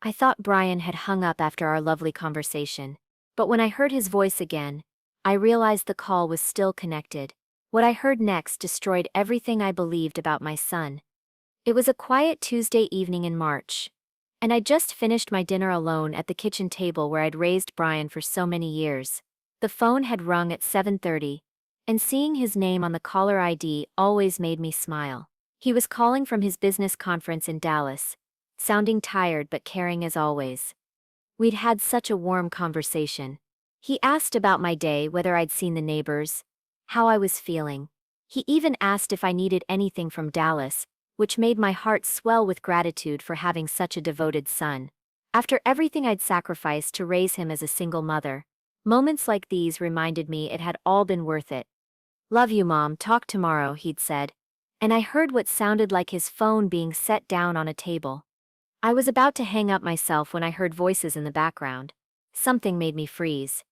I thought Brian had hung up after our lovely conversation. But when I heard his voice again, I realized the call was still connected. What I heard next destroyed everything I believed about my son. It was a quiet Tuesday evening in March, and I'd just finished my dinner alone at the kitchen table where I'd raised Brian for so many years. The phone had rung at 7:30, and seeing his name on the caller ID always made me smile. He was calling from his business conference in Dallas, sounding tired but caring as always. We'd had such a warm conversation. He asked about my day, whether I'd seen the neighbors, how I was feeling. He even asked if I needed anything from Dallas, which made my heart swell with gratitude for having such a devoted son. After everything I'd sacrificed to raise him as a single mother, moments like these reminded me it had all been worth it. "Love you, Mom, talk tomorrow," he'd said. And I heard what sounded like his phone being set down on a table. I was about to hang up myself when I heard voices in the background. Something made me freeze.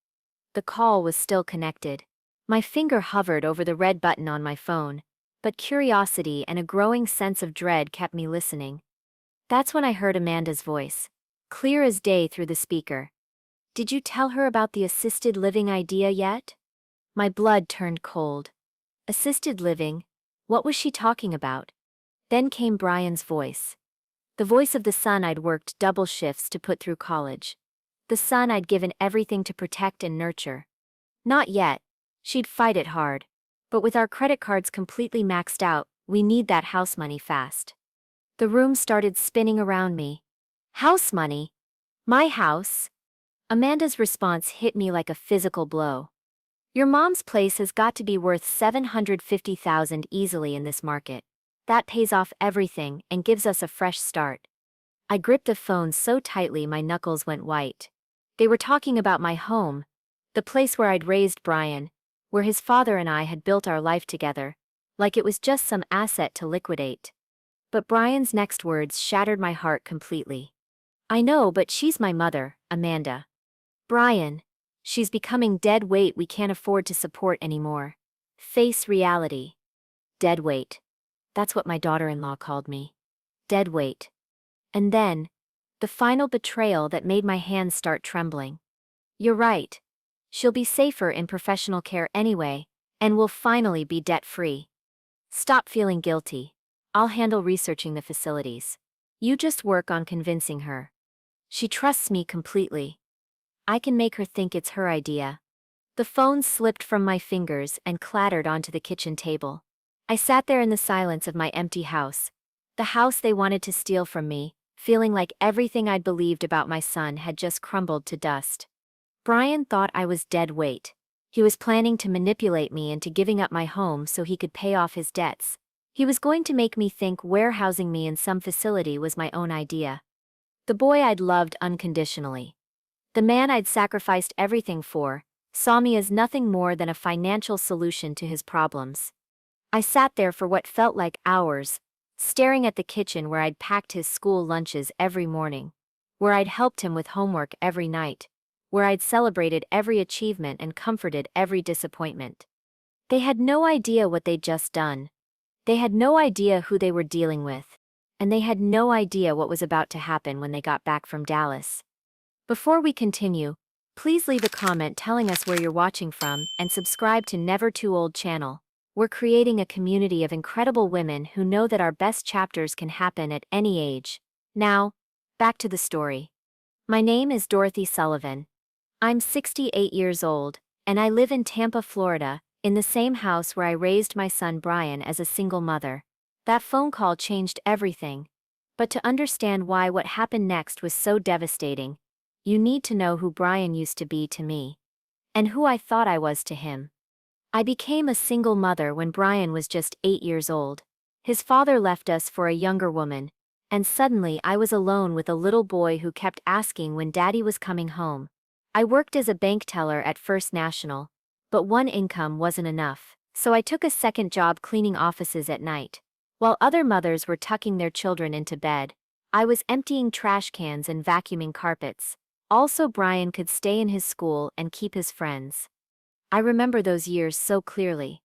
The call was still connected. My finger hovered over the red button on my phone, but curiosity and a growing sense of dread kept me listening. That's when I heard Amanda's voice, clear as day through the speaker. "Did you tell her about the assisted living idea yet?" My blood turned cold. Assisted living? What was she talking about? Then came Brian's voice. The voice of the son I'd worked double shifts to put through college. The son I'd given everything to protect and nurture. Not yet. She'd fight it hard. But with our credit cards completely maxed out, we need that house money fast. The room started spinning around me. House money? My house? Amanda's response hit me like a physical blow. "Your mom's place has got to be worth $750,000 easily in this market. That pays off everything and gives us a fresh start." I gripped the phone so tightly my knuckles went white. They were talking about my home, the place where I'd raised Brian, where his father and I had built our life together, like it was just some asset to liquidate. But Brian's next words shattered my heart completely. "I know, but she's my mother, Amanda." "Brian, she's becoming dead weight we can't afford to support anymore. Face reality." Dead weight. That's what my daughter-in-law called me. Dead weight. And then, the final betrayal that made my hands start trembling. "You're right. She'll be safer in professional care anyway, and we'll finally be debt-free. Stop feeling guilty. I'll handle researching the facilities. You just work on convincing her. She trusts me completely. I can make her think it's her idea." The phone slipped from my fingers and clattered onto the kitchen table. I sat there in the silence of my empty house, the house they wanted to steal from me, feeling like everything I'd believed about my son had just crumbled to dust. Brian thought I was dead weight. He was planning to manipulate me into giving up my home so he could pay off his debts. He was going to make me think warehousing me in some facility was my own idea. The boy I'd loved unconditionally, the man I'd sacrificed everything for, saw me as nothing more than a financial solution to his problems. I sat there for what felt like hours, staring at the kitchen where I'd packed his school lunches every morning, where I'd helped him with homework every night, where I'd celebrated every achievement and comforted every disappointment. They had no idea what they'd just done. They had no idea who they were dealing with, and they had no idea what was about to happen when they got back from Dallas. Before we continue, please leave a comment telling us where you're watching from and subscribe to Never Too Old channel. We're creating a community of incredible women who know that our best chapters can happen at any age. Now, back to the story. My name is Dorothy Sullivan. I'm 68 years old, and I live in Tampa, Florida, in the same house where I raised my son Brian as a single mother. That phone call changed everything. But to understand why what happened next was so devastating, you need to know who Brian used to be to me, and who I thought I was to him. I became a single mother when Brian was just 8 years old. His father left us for a younger woman, and suddenly I was alone with a little boy who kept asking when Daddy was coming home. I worked as a bank teller at First National, but one income wasn't enough, so I took a second job cleaning offices at night. While other mothers were tucking their children into bed, I was emptying trash cans and vacuuming carpets. Also, Brian could stay in his school and keep his friends. I remember those years so clearly.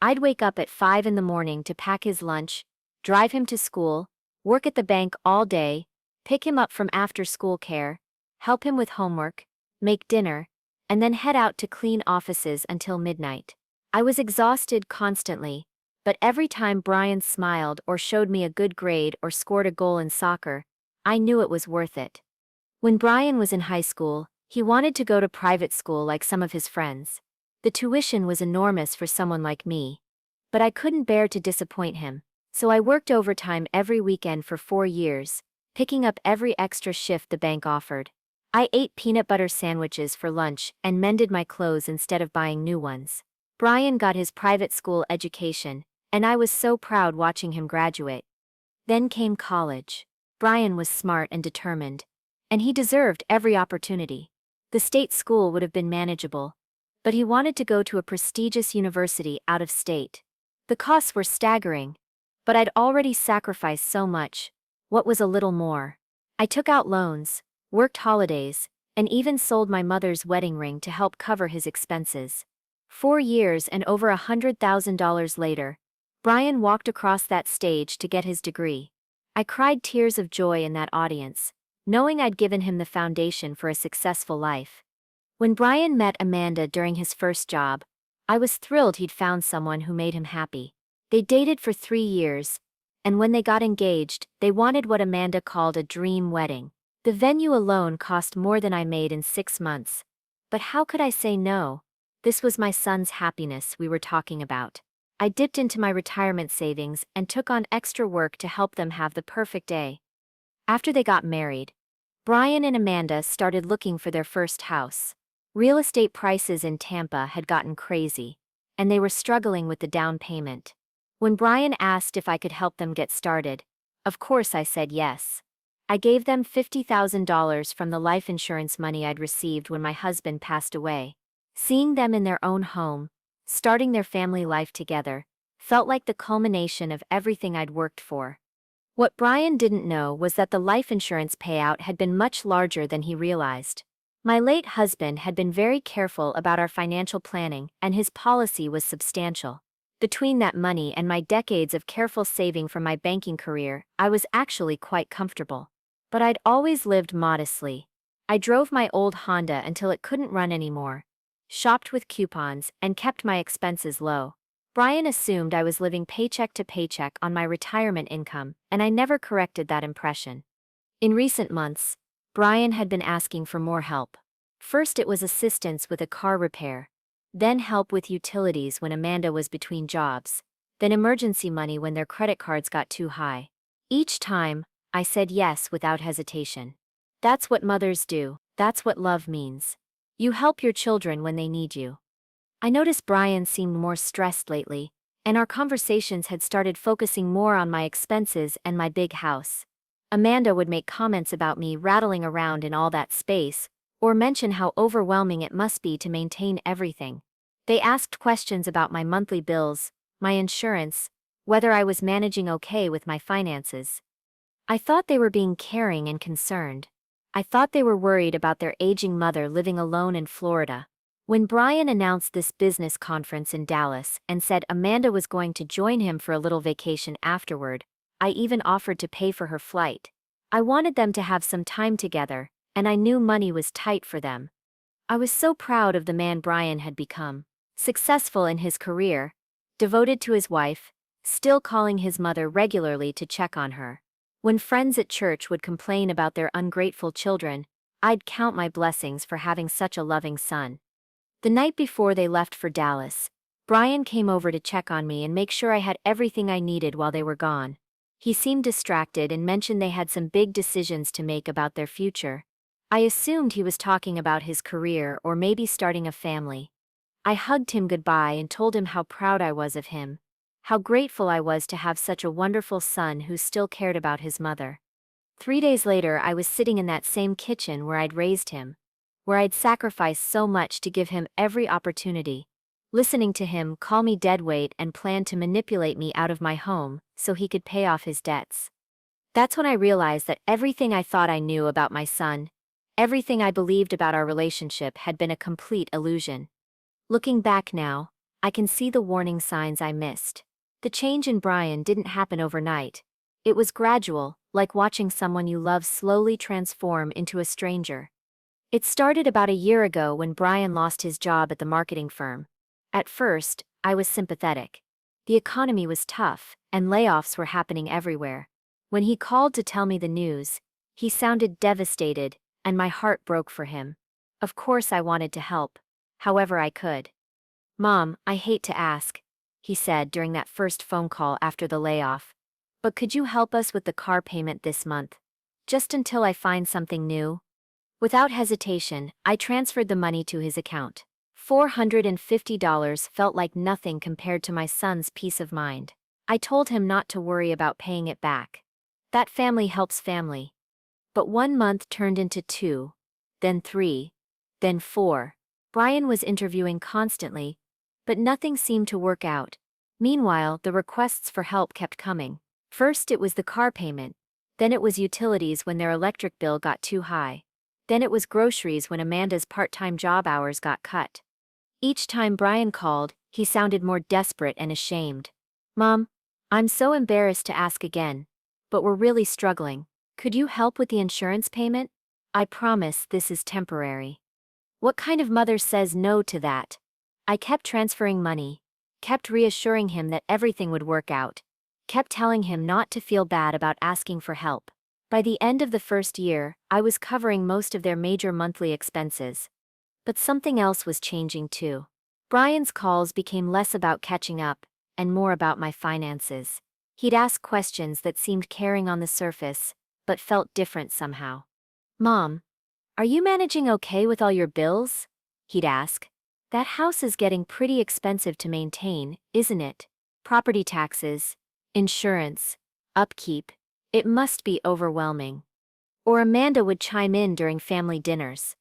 I'd wake up at 5 in the morning to pack his lunch, drive him to school, work at the bank all day, pick him up from after-school care, help him with homework, make dinner, and then head out to clean offices until midnight. I was exhausted constantly, but every time Brian smiled or showed me a good grade or scored a goal in soccer, I knew it was worth it. When Brian was in high school, he wanted to go to private school like some of his friends. The tuition was enormous for someone like me. But I couldn't bear to disappoint him, so I worked overtime every weekend for 4 years, picking up every extra shift the bank offered. I ate peanut butter sandwiches for lunch and mended my clothes instead of buying new ones. Brian got his private school education, and I was so proud watching him graduate. Then came college. Brian was smart and determined, and he deserved every opportunity. The state school would have been manageable, but he wanted to go to a prestigious university out of state. The costs were staggering, but I'd already sacrificed so much. What was a little more? I took out loans, worked holidays, and even sold my mother's wedding ring to help cover his expenses. 4 years and over $100,000 later, Brian walked across that stage to get his degree. I cried tears of joy in that audience, knowing I'd given him the foundation for a successful life. When Brian met Amanda during his first job, I was thrilled he'd found someone who made him happy. They dated for 3 years, and when they got engaged, they wanted what Amanda called a dream wedding. The venue alone cost more than I made in 6 months. But how could I say no? This was my son's happiness we were talking about. I dipped into my retirement savings and took on extra work to help them have the perfect day. After they got married, Brian and Amanda started looking for their first house. Real estate prices in Tampa had gotten crazy, and they were struggling with the down payment. When Brian asked if I could help them get started, of course I said yes. I gave them $50,000 from the life insurance money I'd received when my husband passed away. Seeing them in their own home, starting their family life together, felt like the culmination of everything I'd worked for. What Brian didn't know was that the life insurance payout had been much larger than he realized. My late husband had been very careful about our financial planning, and his policy was substantial. Between that money and my decades of careful saving from my banking career, I was actually quite comfortable. But I'd always lived modestly. I drove my old Honda until it couldn't run anymore, shopped with coupons, and kept my expenses low. Brian assumed I was living paycheck to paycheck on my retirement income, and I never corrected that impression. In recent months, Brian had been asking for more help. First it was assistance with a car repair, then help with utilities when Amanda was between jobs, then emergency money when their credit cards got too high. Each time, I said yes without hesitation. That's what mothers do, that's what love means. You help your children when they need you. I noticed Brian seemed more stressed lately, and our conversations had started focusing more on my expenses and my big house. Amanda would make comments about me rattling around in all that space, or mention how overwhelming it must be to maintain everything. They asked questions about my monthly bills, my insurance, whether I was managing okay with my finances. I thought they were being caring and concerned. I thought they were worried about their aging mother living alone in Florida. When Brian announced this business conference in Dallas and said Amanda was going to join him for a little vacation afterward, I even offered to pay for her flight. I wanted them to have some time together, and I knew money was tight for them. I was so proud of the man Brian had become. Successful in his career, devoted to his wife, still calling his mother regularly to check on her. When friends at church would complain about their ungrateful children, I'd count my blessings for having such a loving son. The night before they left for Dallas, Brian came over to check on me and make sure I had everything I needed while they were gone. He seemed distracted and mentioned they had some big decisions to make about their future. I assumed he was talking about his career or maybe starting a family. I hugged him goodbye and told him how proud I was of him, how grateful I was to have such a wonderful son who still cared about his mother. 3 days later I was sitting in that same kitchen where I'd raised him, where I'd sacrificed so much to give him every opportunity, listening to him call me deadweight and plan to manipulate me out of my home so he could pay off his debts. That's when I realized that everything I thought I knew about my son, everything I believed about our relationship had been a complete illusion. Looking back now, I can see the warning signs I missed. The change in Brian didn't happen overnight. It was gradual, like watching someone you love slowly transform into a stranger. It started about a year ago when Brian lost his job at the marketing firm. At first, I was sympathetic. The economy was tough, and layoffs were happening everywhere. When he called to tell me the news, he sounded devastated, and my heart broke for him. Of course I wanted to help, however I could. "Mom, I hate to ask," he said during that first phone call after the layoff. "But could you help us with the car payment this month? Just until I find something new?" Without hesitation, I transferred the money to his account. $450 felt like nothing compared to my son's peace of mind. I told him not to worry about paying it back. That family helps family. But 1 month turned into 2, then 3, then 4. Brian was interviewing constantly, but nothing seemed to work out. Meanwhile, the requests for help kept coming. First it was the car payment, then it was utilities when their electric bill got too high. Then it was groceries when Amanda's part-time job hours got cut. Each time Brian called, he sounded more desperate and ashamed. "Mom, I'm so embarrassed to ask again, but we're really struggling. Could you help with the insurance payment? I promise this is temporary." What kind of mother says no to that? I kept transferring money, kept reassuring him that everything would work out, kept telling him not to feel bad about asking for help. By the end of the first year, I was covering most of their major monthly expenses. But something else was changing too. Brian's calls became less about catching up, and more about my finances. He'd ask questions that seemed caring on the surface, but felt different somehow. "Mom, are you managing okay with all your bills?" he'd ask. "That house is getting pretty expensive to maintain, isn't it? Property taxes, insurance, upkeep. It must be overwhelming." Or Amanda would chime in during family dinners.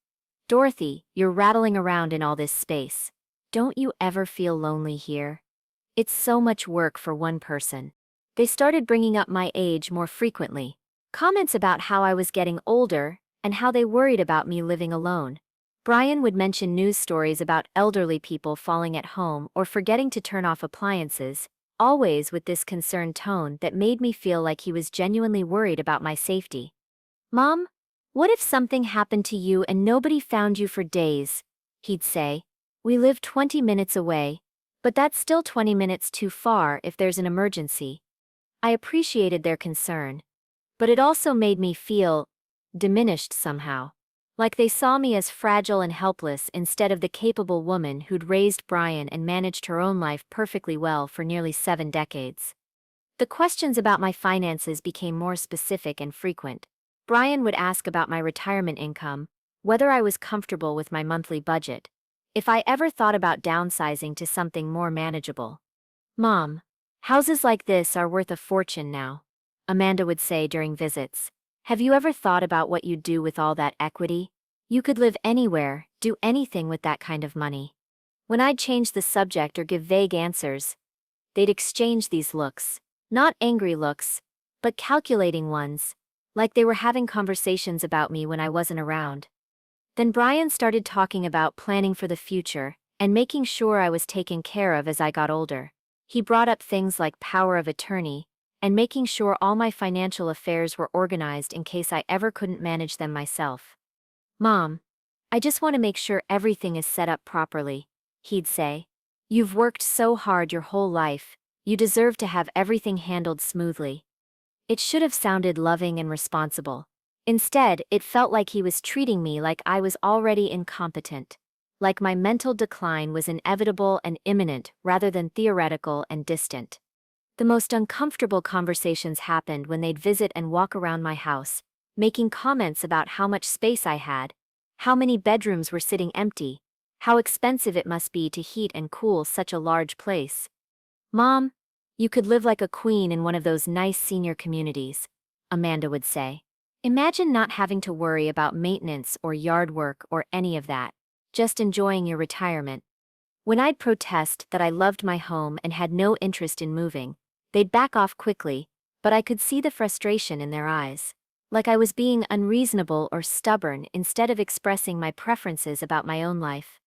"Dorothy, you're rattling around in all this space. Don't you ever feel lonely here? It's so much work for one person." They started bringing up my age more frequently. Comments about how I was getting older, and how they worried about me living alone. Brian would mention news stories about elderly people falling at home or forgetting to turn off appliances, always with this concerned tone that made me feel like he was genuinely worried about my safety. "Mom, what if something happened to you and nobody found you for days?" he'd say. "We live 20 minutes away, but that's still 20 minutes too far if there's an emergency." I appreciated their concern, but it also made me feel diminished somehow. Like they saw me as fragile and helpless instead of the capable woman who'd raised Brian and managed her own life perfectly well for nearly 7 decades. The questions about my finances became more specific and frequent. Brian would ask about my retirement income, whether I was comfortable with my monthly budget, if I ever thought about downsizing to something more manageable. "Mom, houses like this are worth a fortune now," Amanda would say during visits. "Have you ever thought about what you'd do with all that equity? You could live anywhere, do anything with that kind of money." When I'd change the subject or give vague answers, they'd exchange these looks. Not angry looks, but calculating ones, like they were having conversations about me when I wasn't around. Then Brian started talking about planning for the future and making sure I was taken care of as I got older. He brought up things like power of attorney, and making sure all my financial affairs were organized in case I ever couldn't manage them myself. "Mom, I just want to make sure everything is set up properly," he'd say. "You've worked so hard your whole life, you deserve to have everything handled smoothly." It should have sounded loving and responsible. Instead, it felt like he was treating me like I was already incompetent. Like my mental decline was inevitable and imminent rather than theoretical and distant. The most uncomfortable conversations happened when they'd visit and walk around my house, making comments about how much space I had, how many bedrooms were sitting empty, how expensive it must be to heat and cool such a large place. "Mom, you could live like a queen in one of those nice senior communities," Amanda would say. "Imagine not having to worry about maintenance or yard work or any of that, just enjoying your retirement." When I'd protest that I loved my home and had no interest in moving, they'd back off quickly, but I could see the frustration in their eyes. Like I was being unreasonable or stubborn instead of expressing my preferences about my own life.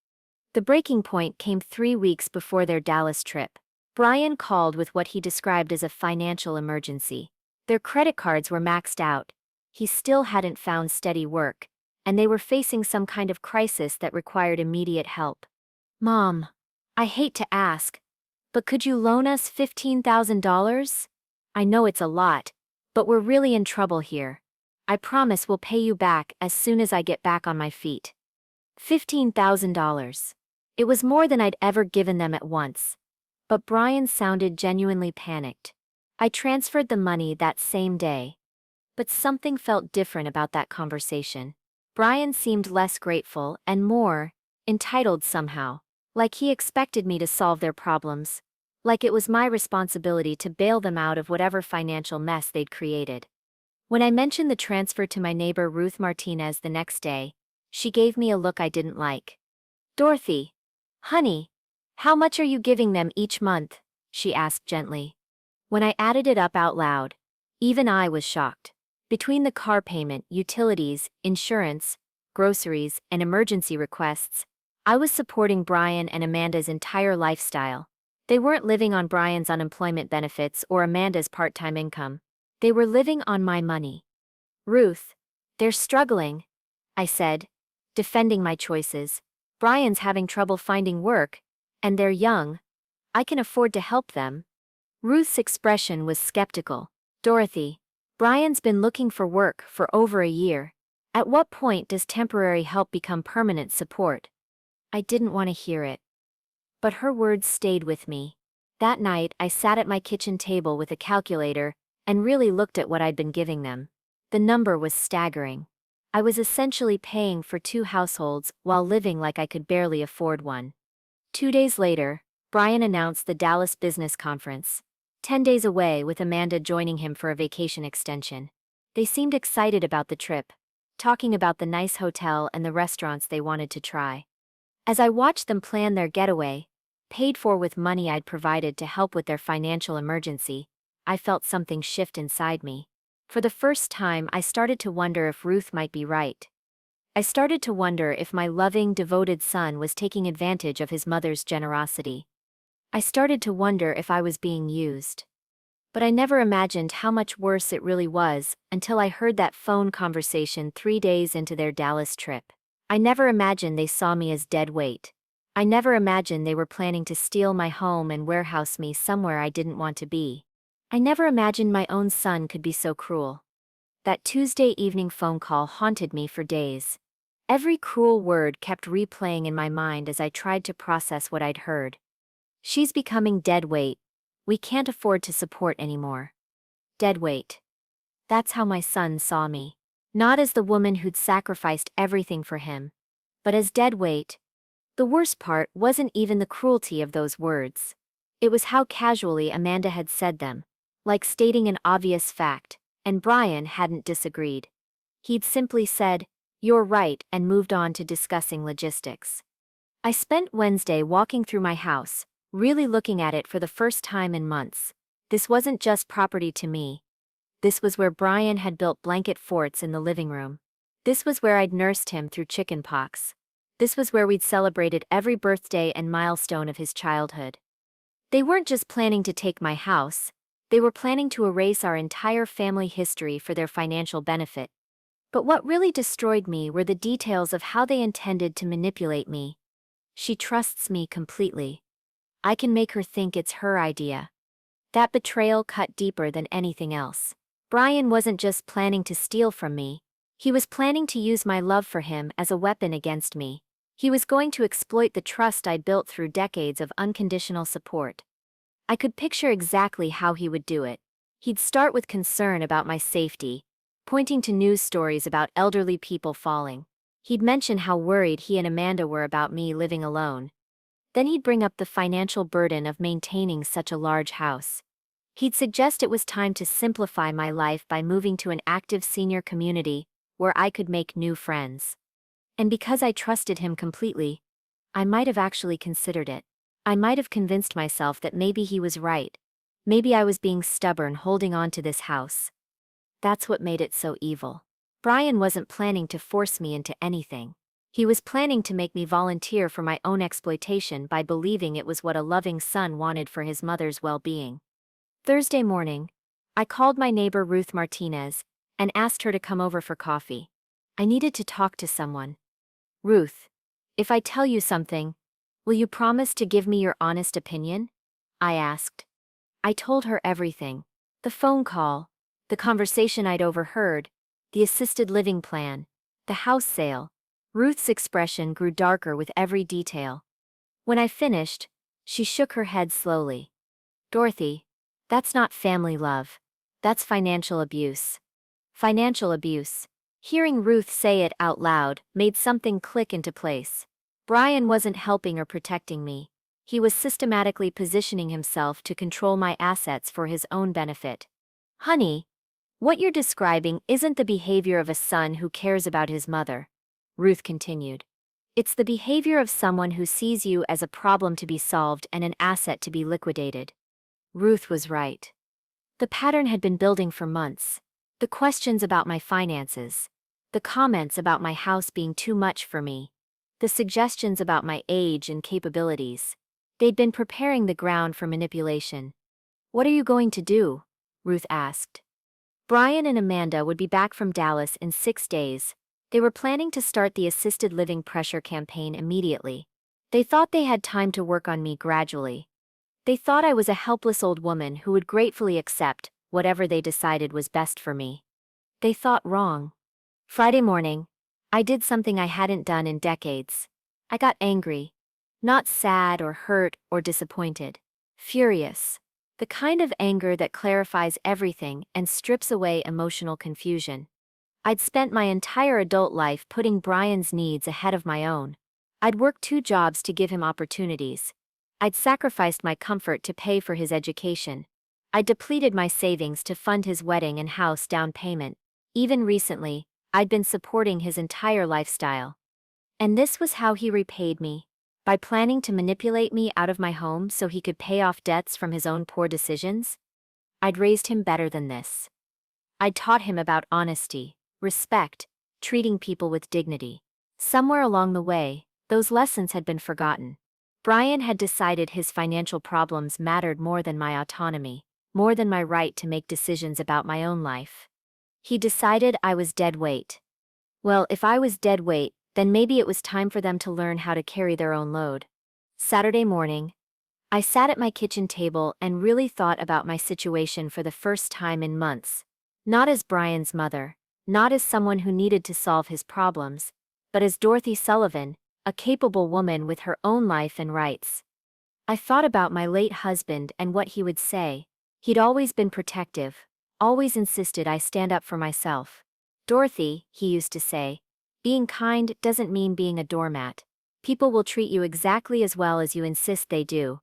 The breaking point came 3 weeks before their Dallas trip. Brian called with what he described as a financial emergency. Their credit cards were maxed out. He still hadn't found steady work, and they were facing some kind of crisis that required immediate help. Mom, I hate to ask, but could you loan us $15,000? I know it's a lot, but we're really in trouble here. I promise we'll pay you back as soon as I get back on my feet. $15,000. It was more than I'd ever given them at once. But Brian sounded genuinely panicked. I transferred the money that same day. But something felt different about that conversation. Brian seemed less grateful and more entitled somehow, like he expected me to solve their problems, like it was my responsibility to bail them out of whatever financial mess they'd created. When I mentioned the transfer to my neighbor Ruth Martinez the next day, she gave me a look I didn't like. Dorothy, honey, how much are you giving them each month? She asked gently. When I added it up out loud, even I was shocked. Between the car payment, utilities, insurance, groceries, and emergency requests, I was supporting Brian and Amanda's entire lifestyle. They weren't living on Brian's unemployment benefits or Amanda's part-time income. They were living on my money. Ruth, they're struggling, I said, defending my choices. Brian's having trouble finding work, and they're young. I can afford to help them. Ruth's expression was skeptical. Dorothy, Brian's been looking for work for over a year. At what point does temporary help become permanent support? I didn't want to hear it. But her words stayed with me. That night, I sat at my kitchen table with a calculator and really looked at what I'd been giving them. The number was staggering. I was essentially paying for 2 households while living like I could barely afford one. 2 days later, Brian announced the Dallas Business Conference. 10 days away, with Amanda joining him for a vacation extension. They seemed excited about the trip, talking about the nice hotel and the restaurants they wanted to try. As I watched them plan their getaway, paid for with money I'd provided to help with their financial emergency, I felt something shift inside me. For the first time, I started to wonder if Ruth might be right. I started to wonder if my loving, devoted son was taking advantage of his mother's generosity. I started to wonder if I was being used. But I never imagined how much worse it really was until I heard that phone conversation 3 days into their Dallas trip. I never imagined they saw me as dead weight. I never imagined they were planning to steal my home and warehouse me somewhere I didn't want to be. I never imagined my own son could be so cruel. That Tuesday evening phone call haunted me for days. Every cruel word kept replaying in my mind as I tried to process what I'd heard. She's becoming dead weight. We can't afford to support anymore. Dead weight. That's how my son saw me. Not as the woman who'd sacrificed everything for him, but as dead weight. The worst part wasn't even the cruelty of those words. It was how casually Amanda had said them, like stating an obvious fact, and Brian hadn't disagreed. He'd simply said, "You're right," and moved on to discussing logistics. I spent Wednesday walking through my house, really looking at it for the first time in months. This wasn't just property to me. This was where Brian had built blanket forts in the living room. This was where I'd nursed him through chicken pox. This was where we'd celebrated every birthday and milestone of his childhood. They weren't just planning to take my house, they were planning to erase our entire family history for their financial benefit. But what really destroyed me were the details of how they intended to manipulate me. She trusts me completely. I can make her think it's her idea. That betrayal cut deeper than anything else. Brian wasn't just planning to steal from me. He was planning to use my love for him as a weapon against me. He was going to exploit the trust I'd built through decades of unconditional support. I could picture exactly how he would do it. He'd start with concern about my safety, pointing to news stories about elderly people falling. He'd mention how worried he and Amanda were about me living alone. Then he'd bring up the financial burden of maintaining such a large house. He'd suggest it was time to simplify my life by moving to an active senior community where I could make new friends. And because I trusted him completely, I might have actually considered it. I might have convinced myself that maybe he was right. Maybe I was being stubborn holding on to this house. That's what made it so evil. Brian wasn't planning to force me into anything. He was planning to make me volunteer for my own exploitation by believing it was what a loving son wanted for his mother's well-being. Thursday morning, I called my neighbor Ruth Martinez and asked her to come over for coffee. I needed to talk to someone. Ruth, if I tell you something, will you promise to give me your honest opinion? I asked. I told her everything. The phone call, the conversation I'd overheard, the assisted living plan, the house sale. Ruth's expression grew darker with every detail. When I finished, she shook her head slowly. Dorothy, that's not family love. That's financial abuse. Financial abuse. Hearing Ruth say it out loud made something click into place. Brian wasn't helping or protecting me. He was systematically positioning himself to control my assets for his own benefit. Honey, what you're describing isn't the behavior of a son who cares about his mother, Ruth continued. It's the behavior of someone who sees you as a problem to be solved and an asset to be liquidated. Ruth was right. The pattern had been building for months. The questions about my finances, the comments about my house being too much for me, the suggestions about my age and capabilities. They'd been preparing the ground for manipulation. What are you going to do? Ruth asked. Brian and Amanda would be back from Dallas in 6 days. They were planning to start the assisted living pressure campaign immediately. They thought they had time to work on me gradually. They thought I was a helpless old woman who would gratefully accept whatever they decided was best for me. They thought wrong. Friday morning, I did something I hadn't done in decades. I got angry. Not sad or hurt or disappointed. Furious. The kind of anger that clarifies everything and strips away emotional confusion. I'd spent my entire adult life putting Brian's needs ahead of my own. I'd worked 2 jobs to give him opportunities. I'd sacrificed my comfort to pay for his education. I'd depleted my savings to fund his wedding and house down payment. Even recently, I'd been supporting his entire lifestyle. And this was how he repaid me. By planning to manipulate me out of my home so he could pay off debts from his own poor decisions? I'd raised him better than this. I'd taught him about honesty, respect, treating people with dignity. Somewhere along the way, those lessons had been forgotten. Brian had decided his financial problems mattered more than my autonomy, more than my right to make decisions about my own life. He decided I was dead weight. Well, if I was dead weight, then maybe it was time for them to learn how to carry their own load. Saturday morning, I sat at my kitchen table and really thought about my situation for the first time in months. Not as Brian's mother, not as someone who needed to solve his problems, but as Dorothy Sullivan, a capable woman with her own life and rights. I thought about my late husband and what he would say. He'd always been protective, always insisted I stand up for myself. Dorothy, he used to say, being kind doesn't mean being a doormat. People will treat you exactly as well as you insist they do.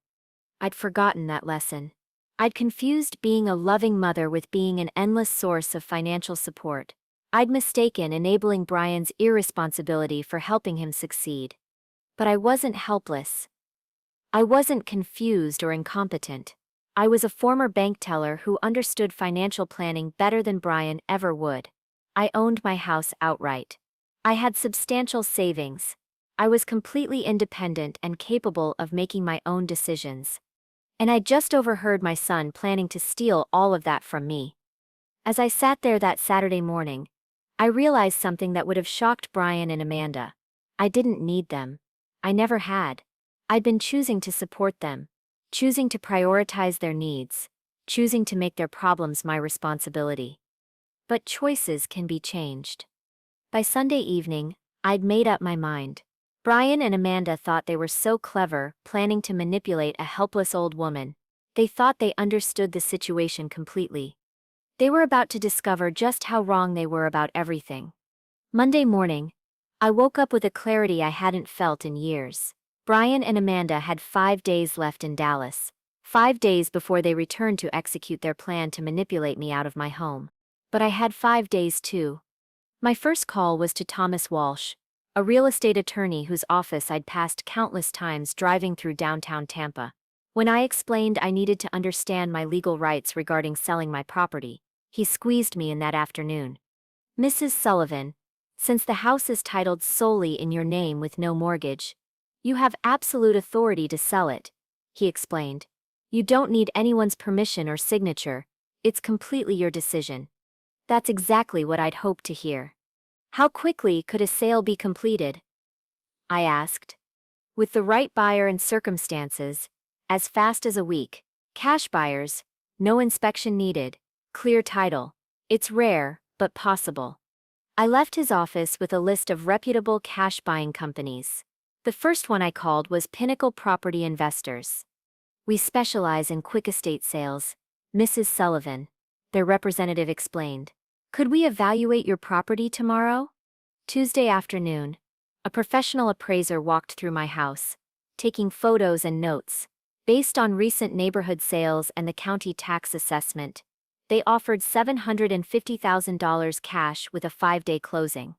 I'd forgotten that lesson. I'd confused being a loving mother with being an endless source of financial support. I'd mistaken enabling Brian's irresponsibility for helping him succeed. But I wasn't helpless. I wasn't confused or incompetent. I was a former bank teller who understood financial planning better than Brian ever would. I owned my house outright. I had substantial savings. I was completely independent and capable of making my own decisions. And I just overheard my son planning to steal all of that from me. As I sat there that Saturday morning, I realized something that would have shocked Brian and Amanda. I didn't need them. I never had. I'd been choosing to support them, choosing to prioritize their needs, choosing to make their problems my responsibility. But choices can be changed. By Sunday evening, I'd made up my mind. Brian and Amanda thought they were so clever, planning to manipulate a helpless old woman. They thought they understood the situation completely. They were about to discover just how wrong they were about everything. Monday morning, I woke up with a clarity I hadn't felt in years. Brian and Amanda had 5 days left in Dallas. 5 days before they returned to execute their plan to manipulate me out of my home. But I had 5 days too. My first call was to Thomas Walsh, a real estate attorney whose office I'd passed countless times driving through downtown Tampa. When I explained I needed to understand my legal rights regarding selling my property, he squeezed me in that afternoon. Mrs. Sullivan, since the house is titled solely in your name with no mortgage, you have absolute authority to sell it, he explained. You don't need anyone's permission or signature. It's completely your decision. That's exactly what I'd hoped to hear. How quickly could a sale be completed? I asked. With the right buyer and circumstances, as fast as a week. Cash buyers, no inspection needed, clear title. It's rare, but possible. I left his office with a list of reputable cash buying companies. The first one I called was Pinnacle Property Investors. We specialize in quick estate sales, Mrs. Sullivan, their representative explained. Could we evaluate your property tomorrow? Tuesday afternoon, a professional appraiser walked through my house, taking photos and notes. Based on recent neighborhood sales and the county tax assessment, they offered $750,000 cash with a 5-day closing.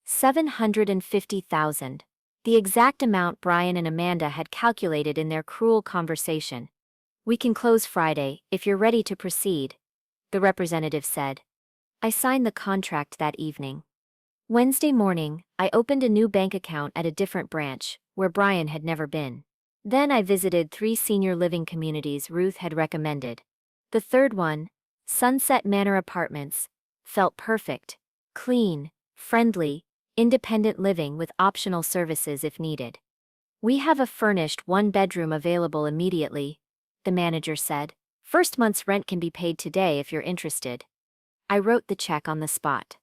$750,000. The exact amount Brian and Amanda had calculated in their cruel conversation. We can close Friday if you're ready to proceed, the representative said. I signed the contract that evening. Wednesday morning, I opened a new bank account at a different branch, where Brian had never been. Then I visited 3 senior living communities Ruth had recommended. The third one, Sunset Manor Apartments, felt perfect. Clean, friendly, independent living with optional services if needed. We have a furnished 1-bedroom available immediately, the manager said. First month's rent can be paid today if you're interested. I wrote the check on the spot.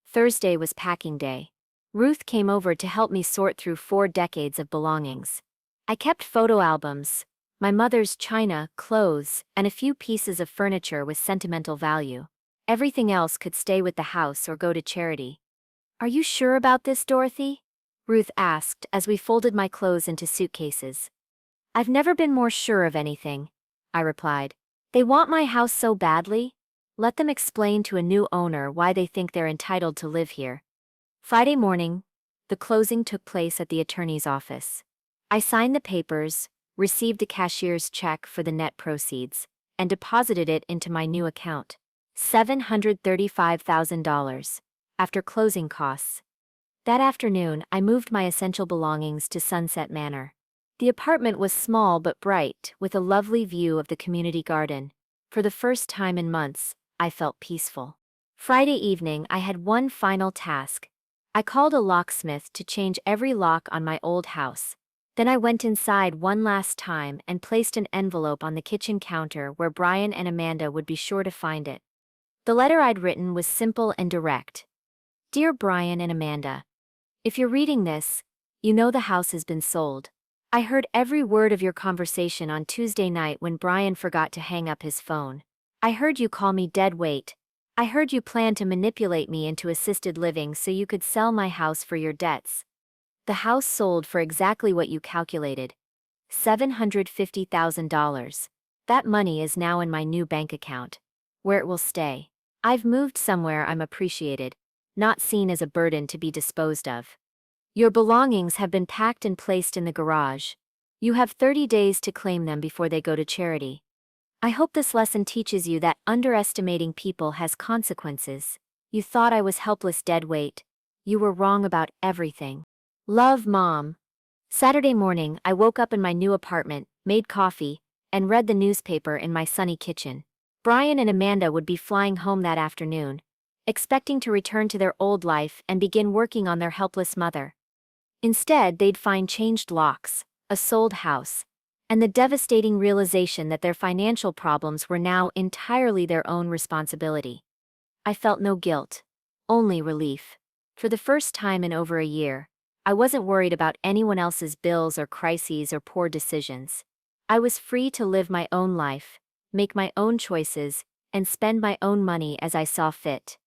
Thursday was packing day. Ruth came over to help me sort through 4 decades of belongings. I kept photo albums, my mother's china, clothes, and a few pieces of furniture with sentimental value. Everything else could stay with the house or go to charity. Are you sure about this, Dorothy? Ruth asked as we folded my clothes into suitcases. I've never been more sure of anything, I replied. They want my house so badly? Let them explain to a new owner why they think they're entitled to live here. Friday morning, the closing took place at the attorney's office. I signed the papers, received a cashier's check for the net proceeds, and deposited it into my new account. $735,000. After closing costs. That afternoon, I moved my essential belongings to Sunset Manor. The apartment was small but bright, with a lovely view of the community garden. For the first time in months, I felt peaceful. Friday evening, I had one final task. I called a locksmith to change every lock on my old house. Then I went inside one last time and placed an envelope on the kitchen counter where Brian and Amanda would be sure to find it. The letter I'd written was simple and direct. Dear Brian and Amanda, if you're reading this, you know the house has been sold. I heard every word of your conversation on Tuesday night when Brian forgot to hang up his phone. I heard you call me dead weight. I heard you plan to manipulate me into assisted living so you could sell my house for your debts. The house sold for exactly what you calculated. $750,000. That money is now in my new bank account, where it will stay. I've moved somewhere I'm appreciated, not seen as a burden to be disposed of. Your belongings have been packed and placed in the garage. You have 30 days to claim them before they go to charity. I hope this lesson teaches you that underestimating people has consequences. You thought I was helpless dead weight. You were wrong about everything. Love, Mom. Saturday morning, I woke up in my new apartment, made coffee, and read the newspaper in my sunny kitchen. Brian and Amanda would be flying home that afternoon, expecting to return to their old life and begin working on their helpless mother. Instead, they'd find changed locks, a sold house, and the devastating realization that their financial problems were now entirely their own responsibility. I felt no guilt, only relief. For the first time in over a year, I wasn't worried about anyone else's bills or crises or poor decisions. I was free to live my own life, make my own choices, and spend my own money as I saw fit.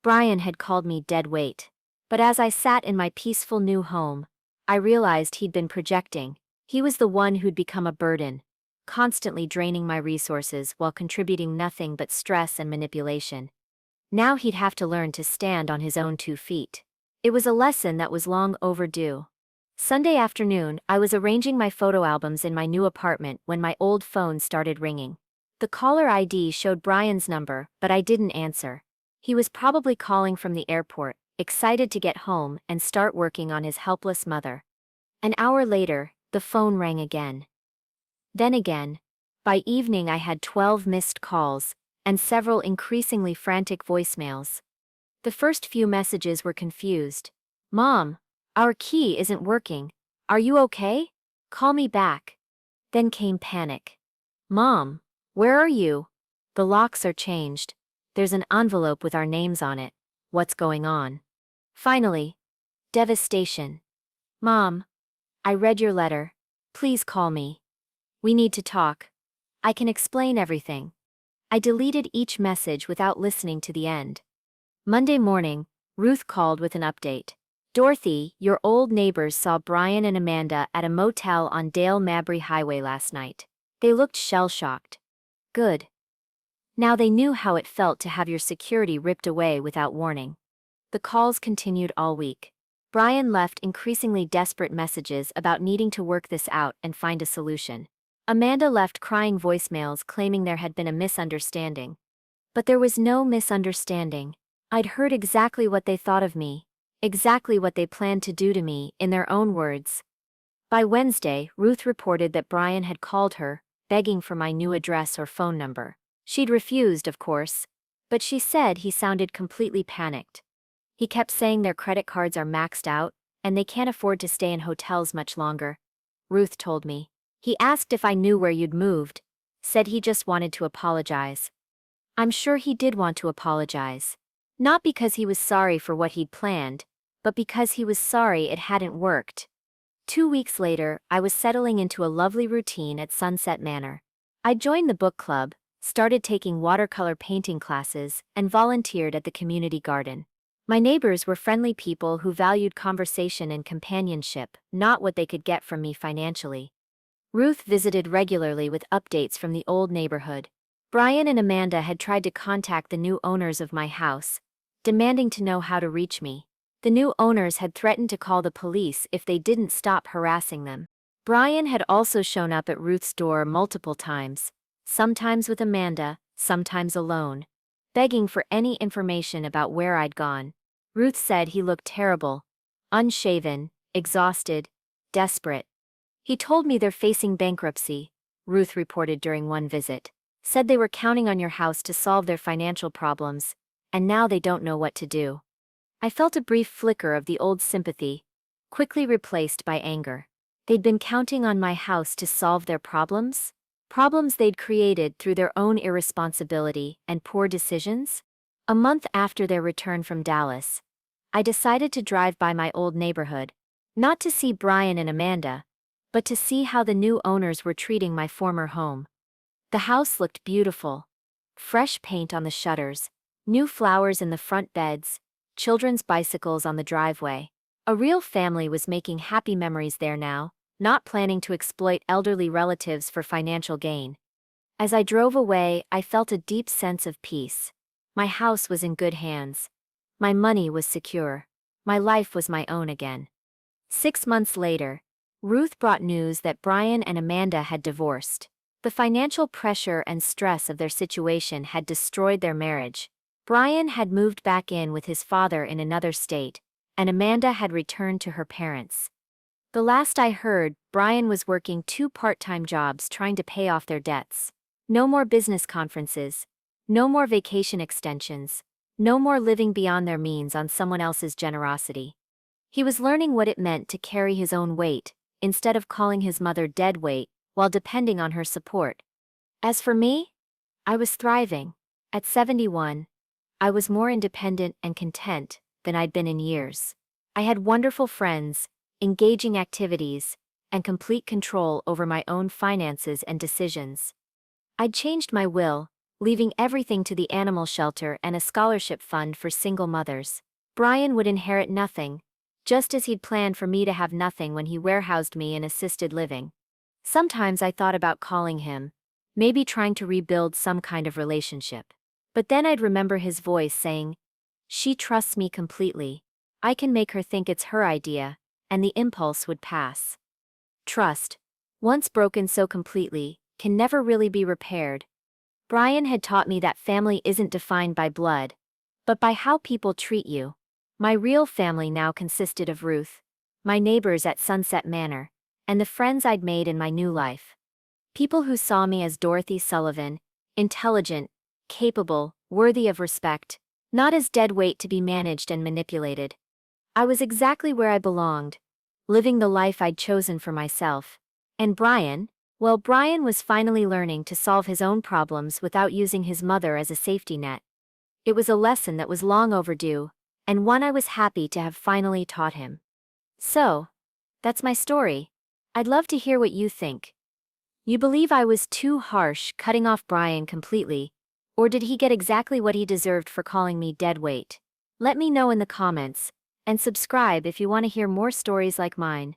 Brian had called me dead weight, but as I sat in my peaceful new home, I realized he'd been projecting. He was the one who'd become a burden, constantly draining my resources while contributing nothing but stress and manipulation. Now he'd have to learn to stand on his own 2 feet. It was a lesson that was long overdue. Sunday afternoon, I was arranging my photo albums in my new apartment when my old phone started ringing. The caller ID showed Brian's number, but I didn't answer. He was probably calling from the airport, excited to get home and start working on his helpless mother. An hour later, the phone rang again. Then again. By evening I had 12 missed calls, and several increasingly frantic voicemails. The first few messages were confused. "Mom, our key isn't working. Are you okay? Call me back." Then came panic. "Mom, where are you? The locks are changed. There's an envelope with our names on it. What's going on?" Finally, devastation. "Mom, I read your letter. Please call me. We need to talk. I can explain everything." I deleted each message without listening to the end. Monday morning, Ruth called with an update. "Dorothy, your old neighbors saw Brian and Amanda at a motel on Dale Mabry Highway last night. They looked shell-shocked." "Good. Now they knew how it felt to have your security ripped away without warning." The calls continued all week. Brian left increasingly desperate messages about needing to work this out and find a solution. Amanda left crying voicemails claiming there had been a misunderstanding. But there was no misunderstanding. I'd heard exactly what they thought of me, exactly what they planned to do to me, in their own words. By Wednesday, Ruth reported that Brian had called her, begging for my new address or phone number. She'd refused, of course, but she said he sounded completely panicked. He kept saying their credit cards are maxed out, and they can't afford to stay in hotels much longer. Ruth told me. "He asked if I knew where you'd moved, said he just wanted to apologize." I'm sure he did want to apologize. Not because he was sorry for what he'd planned, but because he was sorry it hadn't worked. 2 weeks later, I was settling into a lovely routine at Sunset Manor. I joined the book club, started taking watercolor painting classes, and volunteered at the community garden. My neighbors were friendly people who valued conversation and companionship, not what they could get from me financially. Ruth visited regularly with updates from the old neighborhood. Brian and Amanda had tried to contact the new owners of my house, demanding to know how to reach me. The new owners had threatened to call the police if they didn't stop harassing them. Brian had also shown up at Ruth's door multiple times, sometimes with Amanda, sometimes alone, begging for any information about where I'd gone. Ruth said he looked terrible, unshaven, exhausted, desperate. "He told me they're facing bankruptcy," Ruth reported during one visit. "Said they were counting on your house to solve their financial problems, and now they don't know what to do." I felt a brief flicker of the old sympathy, quickly replaced by anger. They'd been counting on my house to solve their problems? Problems they'd created through their own irresponsibility and poor decisions? A month after their return from Dallas, I decided to drive by my old neighborhood, not to see Brian and Amanda, but to see how the new owners were treating my former home. The house looked beautiful. Fresh paint on the shutters, new flowers in the front beds, children's bicycles on the driveway. A real family was making happy memories there now, not planning to exploit elderly relatives for financial gain. As I drove away, I felt a deep sense of peace. My house was in good hands. My money was secure. My life was my own again. 6 months later, Ruth brought news that Brian and Amanda had divorced. The financial pressure and stress of their situation had destroyed their marriage. Brian had moved back in with his father in another state, and Amanda had returned to her parents. The last I heard, Brian was working 2 part-time jobs trying to pay off their debts. No more business conferences. No more vacation extensions. No more living beyond their means on someone else's generosity. He was learning what it meant to carry his own weight, instead of calling his mother dead weight, while depending on her support. As for me, I was thriving. At 71, I was more independent and content than I'd been in years. I had wonderful friends, engaging activities, and complete control over my own finances and decisions. I'd changed my will, leaving everything to the animal shelter and a scholarship fund for single mothers. Brian would inherit nothing, just as he'd planned for me to have nothing when he warehoused me in assisted living. Sometimes I thought about calling him, maybe trying to rebuild some kind of relationship. But then I'd remember his voice saying, "She trusts me completely. I can make her think it's her idea," and the impulse would pass. Trust, once broken so completely, can never really be repaired. Brian had taught me that family isn't defined by blood, but by how people treat you. My real family now consisted of Ruth, my neighbors at Sunset Manor, and the friends I'd made in my new life. People who saw me as Dorothy Sullivan, intelligent, capable, worthy of respect, not as dead weight to be managed and manipulated. I was exactly where I belonged, living the life I'd chosen for myself. And Brian? Well, Brian was finally learning to solve his own problems without using his mother as a safety net. It was a lesson that was long overdue, and one I was happy to have finally taught him. So, that's my story. I'd love to hear what you think. You believe I was too harsh, cutting off Brian completely, or did he get exactly what he deserved for calling me dead weight? Let me know in the comments, and subscribe if you want to hear more stories like mine.